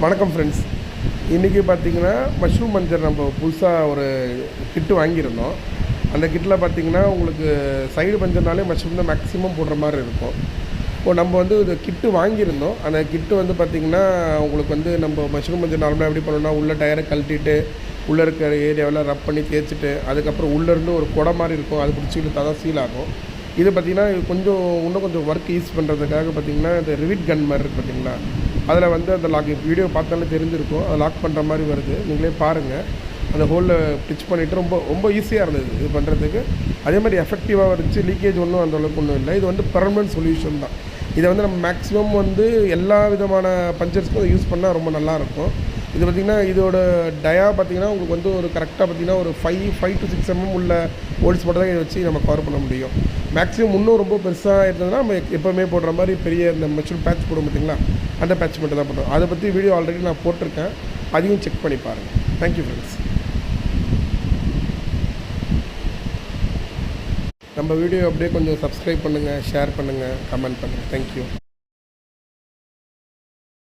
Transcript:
வணக்கம் ஃப்ரெண்ட்ஸ். இன்றைக்கி பார்த்திங்கன்னா மஷ்ரூம் பஞ்சர் நம்ம புதுசாக ஒரு கிட்டு வாங்கியிருந்தோம். அந்த கிட்டில் பார்த்திங்கன்னா உங்களுக்கு சைடு பஞ்சர்னாலே மஷ்ரூம் தான் மேக்ஸிமம் போடுற மாதிரி இருக்கும். இப்போ நம்ம வந்து இது கிட்டு வாங்கியிருந்தோம். அந்த கிட்டு வந்து பார்த்திங்கன்னா உங்களுக்கு வந்து நம்ம மஷ்ரூம் பஞ்சர் நார்மலாக எப்படி பண்ணோம்னா உள்ள டயரை கழட்டிட்டு உள்ளே இருக்கிற ஏரியாவில் ரப் பண்ணி தேய்ச்சிட்டு அதுக்கப்புறம் உள்ளேருந்து ஒரு குடை மாதிரி இருக்கும், அது பிடிச்சி இழுத்தா தான் சீல் ஆகும். இது பார்த்திங்கன்னா இன்னும் கொஞ்சம் ஒர்க் யூஸ் பண்ணுறதுக்காக பார்த்திங்கன்னா இந்த ரிவிட் கன் மாதிரி இருக்குது பார்த்திங்களா, அதில் வந்து அந்த லாக் வீடியோ பார்த்தாலே தெரிஞ்சிருக்கும், அதை லாக் பண்ணுற மாதிரி வருது. நீங்களே பாருங்கள். அந்த ஹோலில் பிச் பண்ணிவிட்டு ரொம்ப ஈஸியாக இருந்தது இது பண்ணுறதுக்கு. அதே மாதிரி எஃபெக்டிவாக இருந்துச்சு. லீக்கேஜ் ஒன்றும் அந்தளவுக்கு ஒன்றும் இல்லை. இது வந்து பெர்மனன்ட் சொல்யூஷன் தான். இதை வந்து நம்ம மேக்ஸிமம் வந்து எல்லா விதமான பஞ்சர்ஸ்க்கும் யூஸ் பண்ணால் ரொம்ப நல்லாயிருக்கும். இது பார்த்திங்கன்னா இதோட டயா பார்த்திங்கன்னா உங்களுக்கு வந்து ஒரு கரெக்டாக பார்த்திங்கன்னா ஒரு 5 to 6 mm உள்ள ஹோல்ஸ் மட்டும் தான் இதை வச்சு நம்ம கவர் பண்ண முடியும். மேக்ஸிமம் இன்னும் ரொம்ப பெருசாக இருந்ததுன்னா நம்ம எப்போவுமே போடுற மாதிரி பெரிய இந்த மஷ்ரூம் பேட்ச் போடும் பார்த்திங்களா, அந்த பேட்ச் மட்டும் தான் பண்ணுறோம். அதை பற்றி வீடியோ ஆல்ரெடி நான் போட்டிருக்கேன், அதையும் செக் பண்ணி பாருங்கள். Thank you friends. நம்ம வீடியோ அப்படியே கொஞ்சம் சப்ஸ்கிரைப் பண்ணுங்கள், ஷேர் பண்ணுங்கள், கமெண்ட் பண்ணுங்கள். தேங்க்யூ.